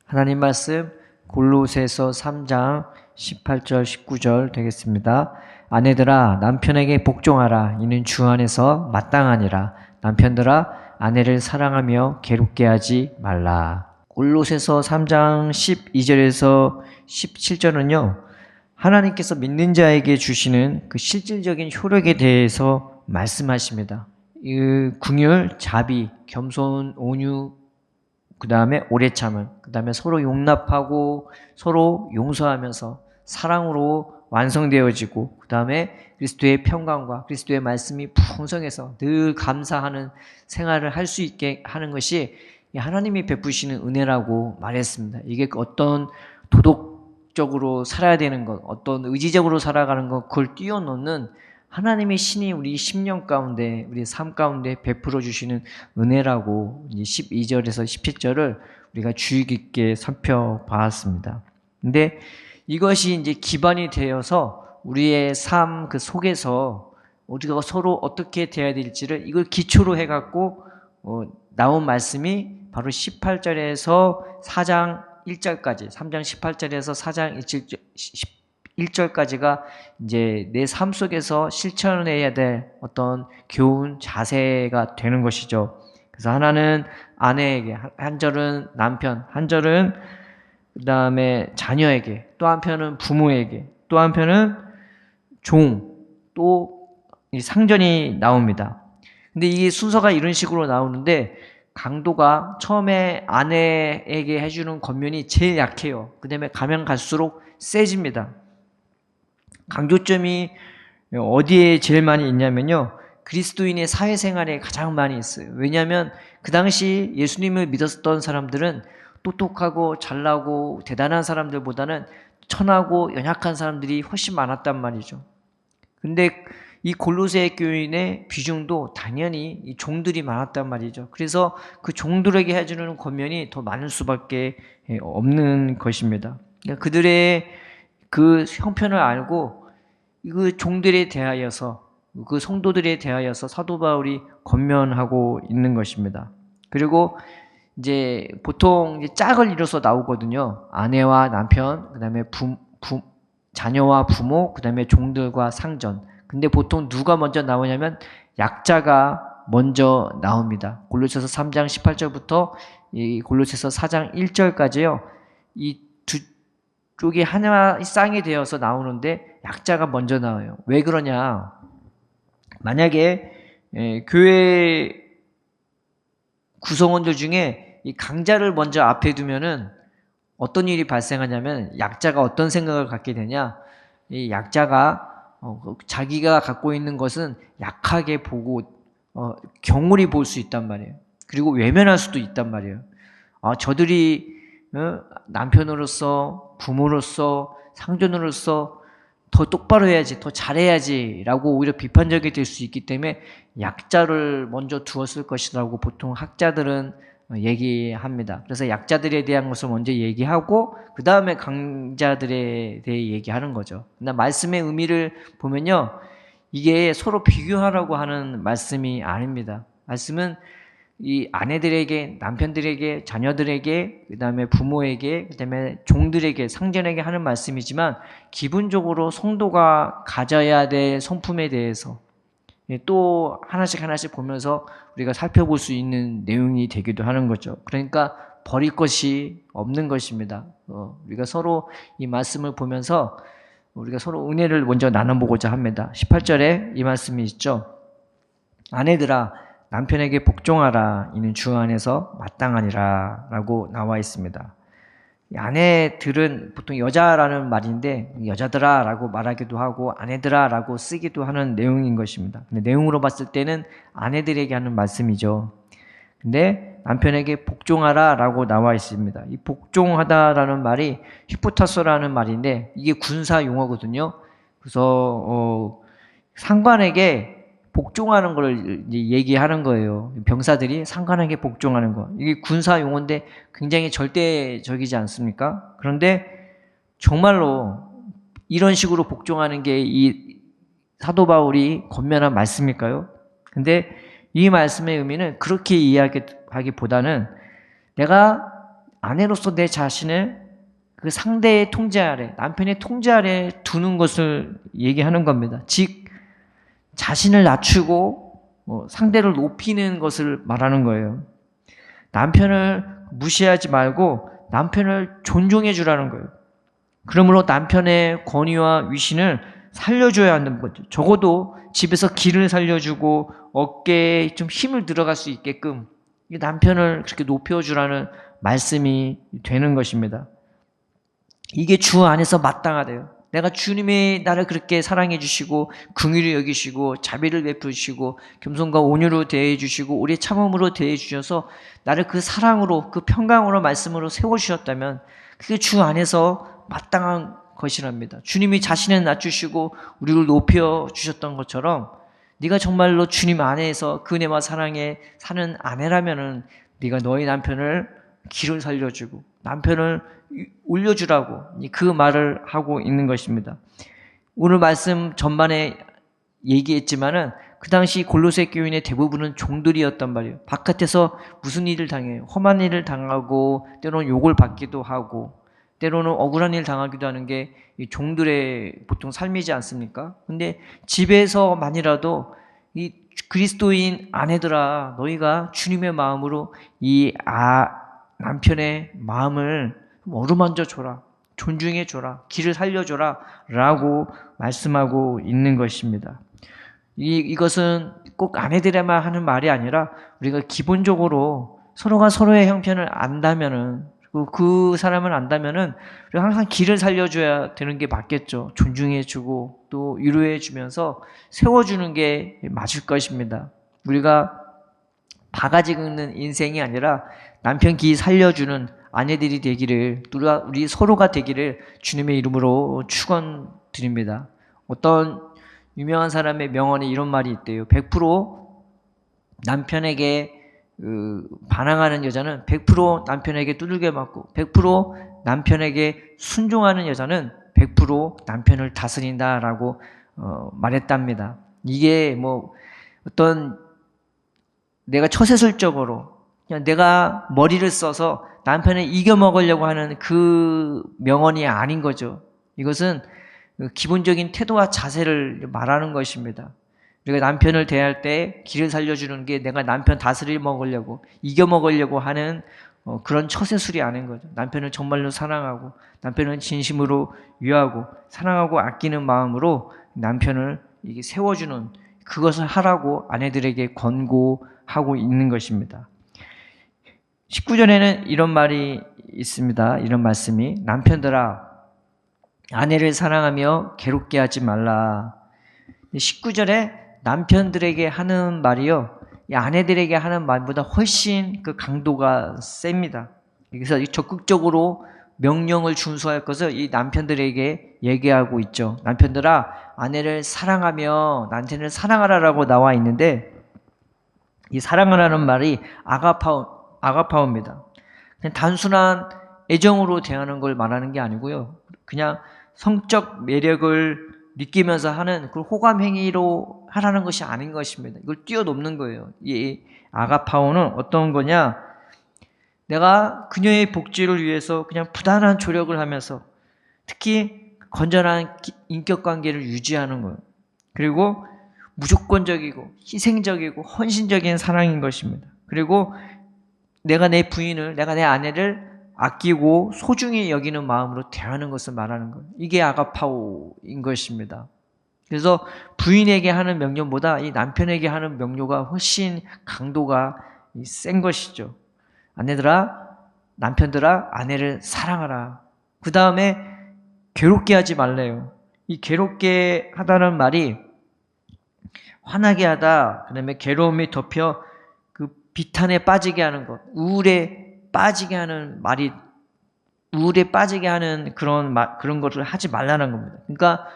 하나님 말씀 골로새서 3장 18절 19절 되겠습니다. 아내들아 남편에게 복종하라. 이는 주 안에서 마땅하니라. 남편들아 아내를 사랑하며 괴롭게 하지 말라. 골로새서 3장 12절에서 17절은요. 하나님께서 믿는 자에게 주시는 그 실질적인 효력에 대해서 말씀하십니다. 이 긍휼, 자비, 겸손, 온유, 그 다음에 오래 참음, 그 다음에 서로 용납하고 서로 용서하면서 사랑으로 완성되어지고, 그 다음에 그리스도의 평강과 그리스도의 말씀이 풍성해서 늘 감사하는 생활을 할 수 있게 하는 것이 하나님이 베푸시는 은혜라고 말했습니다. 이게 어떤 도덕적으로 살아야 되는 것, 어떤 의지적으로 살아가는 것, 그걸 뛰어넘는 하나님의 신이 우리 심령 가운데, 우리 삶 가운데 베풀어 주시는 은혜라고 12절에서 17절을 우리가 주의 깊게 살펴봤습니다. 근데 이것이 이제 기반이 되어서 우리의 삶 그 속에서 우리가 서로 어떻게 대해야 될지를 이걸 기초로 해갖고 나온 말씀이 바로 18절에서 4장 1절까지, 3장 18절에서 4장 1절까지가 이제 내 삶 속에서 실천해야 될 어떤 교훈, 자세가 되는 것이죠. 그래서 하나는 아내에게, 한 절은 남편, 한 절은 그 다음에 자녀에게, 또 한편은 부모에게, 또 한편은 종, 또 이 상전이 나옵니다. 근데 이게 순서가 이런 식으로 나오는데 강도가 처음에 아내에게 해주는 권면이 제일 약해요. 그 다음에 가면 갈수록 세집니다. 강조점이 어디에 제일 많이 있냐면요, 그리스도인의 사회생활에 가장 많이 있어요. 왜냐하면 그 당시 예수님을 믿었던 사람들은 똑똑하고 잘나고 대단한 사람들보다는 천하고 연약한 사람들이 훨씬 많았단 말이죠. 근데 이 골로새 교인의 비중도 당연히 이 종들이 많았단 말이죠. 그래서 그 종들에게 해주는 권면이 더 많을 수밖에 없는 것입니다. 그러니까 그들의 그 형편을 알고 그 종들에 대하여서, 그 성도들에 대하여서 사도 바울이 권면하고 있는 것입니다. 그리고 이제 보통 이제 짝을 이뤄서 나오거든요. 아내와 남편, 그 다음에 자녀와 부모, 그 다음에 종들과 상전. 근데 보통 누가 먼저 나오냐면 약자가 먼저 나옵니다. 골로새서 3장 18절부터 이 골로새서 4장 1절까지요. 이 두 쪽이 하나 쌍이 되어서 나오는데 약자가 먼저 나와요. 왜 그러냐? 만약에 교회 구성원들 중에 이 강자를 먼저 앞에 두면은 어떤 일이 발생하냐면 약자가 어떤 생각을 갖게 되냐? 이 약자가 자기가 갖고 있는 것은 약하게 보고 경홀히 볼 수 있단 말이에요. 그리고 외면할 수도 있단 말이에요. 저들이 남편으로서, 부모로서, 상전으로서 더 똑바로 해야지, 더 잘해야지 라고 오히려 비판적이 될 수 있기 때문에 약자를 먼저 두었을 것이라고 보통 학자들은 얘기합니다. 그래서 약자들에 대한 것을 먼저 얘기하고 그 다음에 강자들에 대해 얘기하는 거죠. 말씀의 의미를 보면요, 이게 서로 비교하라고 하는 말씀이 아닙니다. 말씀은 이 아내들에게, 남편들에게, 자녀들에게, 그 다음에 부모에게, 그 다음에 종들에게, 상전에게 하는 말씀이지만 기본적으로 성도가 가져야 될 성품에 대해서 또 하나씩 보면서 우리가 살펴볼 수 있는 내용이 되기도 하는 거죠. 그러니까 버릴 것이 없는 것입니다. 우리가 서로 이 말씀을 보면서 우리가 서로 은혜를 먼저 나눠보고자 합니다. 18절에 이 말씀이 있죠. 아내들아 남편에게 복종하라. 이는 주 안에서 마땅하니라 라고 나와 있습니다. 아내들은 보통 여자라는 말인데 여자들아 라고 말하기도 하고 아내들아 라고 쓰기도 하는 내용인 것입니다. 근데 내용으로 봤을 때는 아내들에게 하는 말씀이죠. 근데 남편에게 복종하라 라고 나와 있습니다. 이 복종하다라는 말이 히포타소라는 말인데 이게 군사 용어거든요. 그래서 상관에게 복종하는 걸 얘기하는 거예요. 병사들이 상관에게 복종하는 거. 이게 군사 용어인데 굉장히 절대적이지 않습니까? 그런데 정말로 이런 식으로 복종하는 게 이 사도 바울이 권면한 말씀일까요? 근데 이 말씀의 의미는 그렇게 이해하기보다는 내가 아내로서 내 자신을 그 상대의 통제 아래, 남편의 통제 아래 두는 것을 얘기하는 겁니다. 즉 자신을 낮추고 상대를 높이는 것을 말하는 거예요. 남편을 무시하지 말고 남편을 존중해 주라는 거예요. 그러므로 남편의 권위와 위신을 살려줘야 하는 거죠. 적어도 집에서 기를 살려주고 어깨에 좀 힘을 들어갈 수 있게끔 남편을 그렇게 높여주라는 말씀이 되는 것입니다. 이게 주 안에서 마땅하대요. 내가 주님이 나를 그렇게 사랑해 주시고 긍휼히 여기시고 자비를 베푸시고 겸손과 온유로 대해 주시고 오래 참음으로 대해 주셔서 나를 그 사랑으로 그 평강으로 말씀으로 세워 주셨다면 그게 주 안에서 마땅한 것이랍니다. 주님이 자신을 낮추시고 우리를 높여 주셨던 것처럼 네가 정말로 주님 안에서 그 은혜와 사랑에 사는 아내라면은 네가 너희 남편을 기를 살려주고 남편을 올려주라고 그 말을 하고 있는 것입니다. 오늘 말씀 전반에 얘기했지만은 그 당시 골로새 교인의 대부분은 종들이었단 말이에요. 바깥에서 무슨 일을 당해요. 험한 일을 당하고 때로는 욕을 받기도 하고 때로는 억울한 일 당하기도 하는 게 이 종들의 보통 삶이지 않습니까? 근데 집에서만이라도 이 그리스도인 아내들아 너희가 주님의 마음으로 이 남편의 마음을 어루만져 줘라. 존중해 줘라. 길을 살려줘라. 라고 말씀하고 있는 것입니다. 이것은 꼭 아내들에만 하는 말이 아니라 우리가 기본적으로 서로가 서로의 형편을 안다면은 그 사람을 안다면은 우리가 항상 길을 살려줘야 되는 게 맞겠죠. 존중해주고 또 위로해주면서 세워주는 게 맞을 것입니다. 우리가 바가지 긁는 인생이 아니라 남편 기 살려주는 아내들이 되기를 우리 서로가 되기를 주님의 이름으로 축원드립니다. 어떤 유명한 사람의 명언에 이런 말이 있대요. 100% 남편에게 반항하는 여자는 100% 남편에게 두들겨 맞고 100% 남편에게 순종하는 여자는 100% 남편을 다스린다라고 말했답니다. 이게 뭐 어떤 내가 처세술적으로 그냥 내가 머리를 써서 남편을 이겨먹으려고 하는 그 명언이 아닌 거죠. 이것은 기본적인 태도와 자세를 말하는 것입니다. 우리가 남편을 대할 때 길을 살려주는 게 내가 남편 다스려 먹으려고 이겨먹으려고 하는 그런 처세술이 아닌 거죠. 남편을 정말로 사랑하고 남편을 진심으로 위하고 사랑하고 아끼는 마음으로 남편을 이게 세워주는 그것을 하라고 아내들에게 권고하고 있는 것입니다. 19절에는 이런 말이 있습니다. 이런 말씀이 남편들아 아내를 사랑하며 괴롭게 하지 말라. 19절에 남편들에게 하는 말이요 이 아내들에게 하는 말보다 훨씬 그 강도가 셉니다. 그래서 적극적으로 명령을 준수할 것을 이 남편들에게 얘기하고 있죠. 남편들아 아내를 사랑하며 남편을 사랑하라라고 나와 있는데 이 사랑하라는 말이 아가파오입니다. 그냥 단순한 애정으로 대하는 걸 말하는 게 아니고요. 그냥 성적 매력을 느끼면서 하는 그 호감 행위로 하라는 것이 아닌 것입니다. 이걸 뛰어넘는 거예요. 이 아가파오는 어떤 거냐? 내가 그녀의 복지를 위해서 그냥 부단한 조력을 하면서 특히 건전한 인격관계를 유지하는 거예요. 그리고 무조건적이고 희생적이고 헌신적인 사랑인 것입니다. 그리고 내가 내 부인을, 내가 내 아내를 아끼고 소중히 여기는 마음으로 대하는 것을 말하는 거예요. 이게 아가파오인 것입니다. 그래서 부인에게 하는 명령보다 이 남편에게 하는 명료가 훨씬 강도가 센 것이죠. 남편들아 아내를 사랑하라. 그 다음에 괴롭게 하지 말래요. 이 괴롭게 하다는 말이 화나게 하다, 그 다음에 괴로움이 덮여 그 비탄에 빠지게 하는 것, 우울에 빠지게 하는 말이, 우울에 빠지게 하는 그런 것을 하지 말라는 겁니다. 그러니까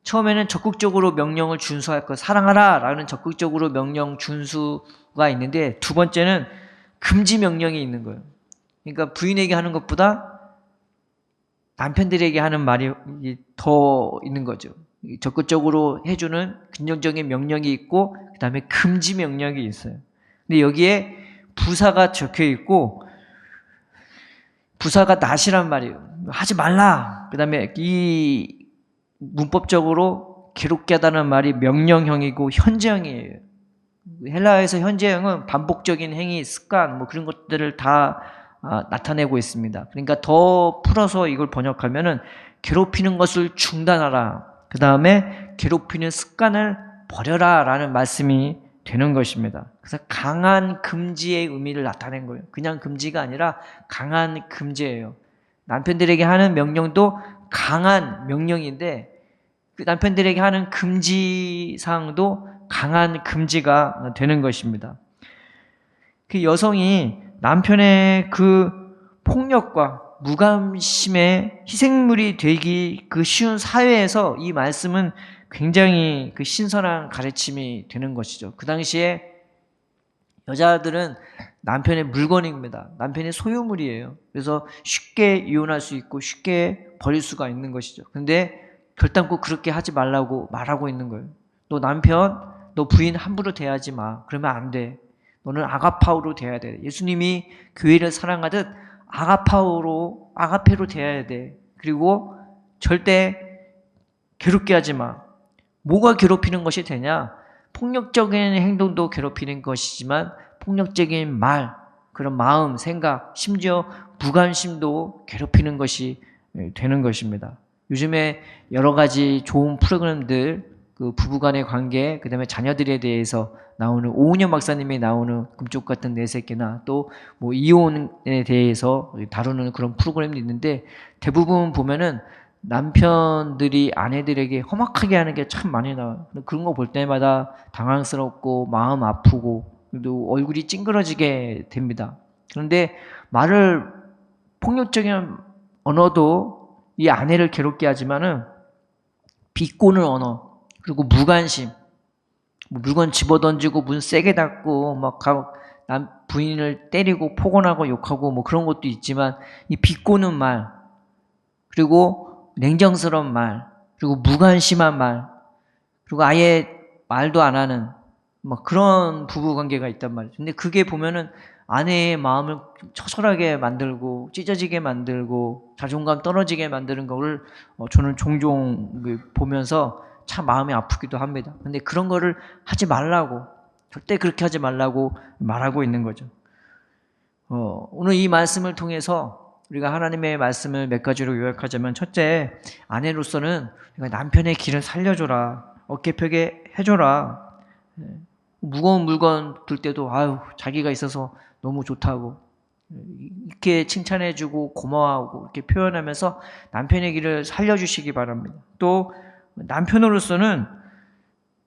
처음에는 적극적으로 명령을 준수할 것, 사랑하라 라는 적극적으로 명령 준수가 있는데 두 번째는 금지 명령이 있는 거예요. 그러니까 부인에게 하는 것보다 남편들에게 하는 말이 더 있는 거죠. 적극적으로 해주는 긍정적인 명령이 있고 그 다음에 금지 명령이 있어요. 근데 여기에 부사가 적혀 있고 부사가 not이란 말이에요. 하지 말라. 그 다음에 이 문법적으로 괴롭게 하다는 말이 명령형이고 현재형이에요. 헬라어에서 현재형은 반복적인 행위, 습관 뭐 그런 것들을 다 나타내고 있습니다. 그러니까 더 풀어서 이걸 번역하면은 괴롭히는 것을 중단하라. 그 다음에 괴롭히는 습관을 버려라 라는 말씀이 되는 것입니다. 그래서 강한 금지의 의미를 나타낸 거예요. 그냥 금지가 아니라 강한 금지예요. 남편들에게 하는 명령도 강한 명령인데 그 남편들에게 하는 금지사항도 강한 금지가 되는 것입니다. 그 여성이 남편의 그 폭력과 무관심의 희생물이 되기 그 쉬운 사회에서 이 말씀은 굉장히 그 신선한 가르침이 되는 것이죠. 그 당시에 여자들은 남편의 물건입니다. 남편의 소유물이에요. 그래서 쉽게 이혼할 수 있고 쉽게 버릴 수가 있는 것이죠. 근데 결단코 그렇게 하지 말라고 말하고 있는 거예요. 너 남편, 너 부인 함부로 대하지 마. 그러면 안 돼. 너는 아가파오로 대해야 돼. 예수님이 교회를 사랑하듯 아가페로 대해야 돼. 그리고 절대 괴롭게 하지 마. 뭐가 괴롭히는 것이 되냐? 폭력적인 행동도 괴롭히는 것이지만 폭력적인 말, 그런 마음, 생각, 심지어 무관심도 괴롭히는 것이 되는 것입니다. 요즘에 여러 가지 좋은 프로그램들, 그 부부간의 관계, 그 다음에 자녀들에 대해서 나오는 오은영 박사님이 나오는 금쪽 같은 내 새끼나 또 뭐 이혼에 대해서 다루는 그런 프로그램도 있는데 대부분 보면은 남편들이 아내들에게 험악하게 하는 게 참 많이 나와요. 그런 거 볼 때마다 당황스럽고 마음 아프고 또 얼굴이 찡그러지게 됩니다. 그런데 말을 폭력적인 언어도 이 아내를 괴롭게 하지만은 비꼬는 언어 그리고 무관심 뭐 물건 집어던지고 문 세게 닫고 막 부인을 때리고 폭언하고 욕하고 뭐 그런 것도 있지만 이 비꼬는 말 그리고 냉정스러운 말 그리고 무관심한 말 그리고 아예 말도 안 하는 막 그런 부부 관계가 있단 말이죠. 근데 그게 보면은 아내의 마음을 처절하게 만들고 찢어지게 만들고 자존감 떨어지게 만드는 거를 저는 종종 보면서 참 마음이 아프기도 합니다. 근데 그런 거를 하지 말라고 절대 그렇게 하지 말라고 말하고 있는 거죠. 오늘 이 말씀을 통해서 우리가 하나님의 말씀을 몇 가지로 요약하자면 첫째, 아내로서는 남편의 길을 살려줘라. 어깨펴게 해줘라. 무거운 물건 들 때도 아유 자기가 있어서 너무 좋다고 이렇게 칭찬해주고 고마워하고 이렇게 표현하면서 남편의 길을 살려주시기 바랍니다. 또 남편으로서는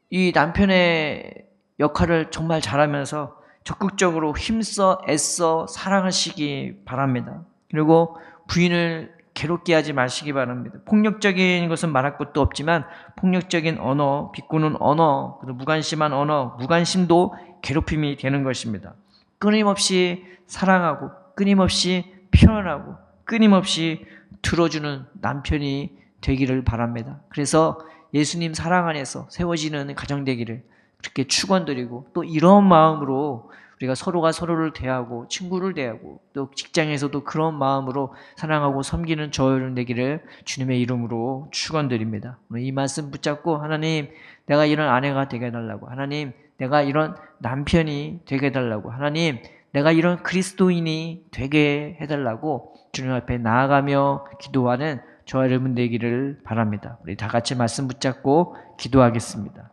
이 남편의 역할을 정말 잘하면서 적극적으로 힘써 애써 사랑하시기 바랍니다. 그리고 부인을 괴롭게 하지 마시기 바랍니다. 폭력적인 것은 말할 것도 없지만 폭력적인 언어, 비꼬는 언어, 그리고 무관심한 언어, 무관심도 괴롭힘이 되는 것입니다. 끊임없이 사랑하고 끊임없이 표현하고 끊임없이 들어주는 남편이 되기를 바랍니다. 그래서 예수님 사랑 안에서 세워지는 가정 되기를 그렇게 축원드리고 또 이런 마음으로 우리가 서로가 서로를 대하고 친구를 대하고 또 직장에서도 그런 마음으로 사랑하고 섬기는 저를 되기를 주님의 이름으로 축원드립니다. 오늘 이 말씀 붙잡고 하나님 내가 이런 아내가 되게 해달라고 하나님 내가 이런 남편이 되게 해달라고 하나님 내가 이런 그리스도인이 되게 해달라고 주님 앞에 나아가며 기도하는 저와 여러분 되기를 바랍니다. 우리 다 같이 말씀 붙잡고 기도하겠습니다.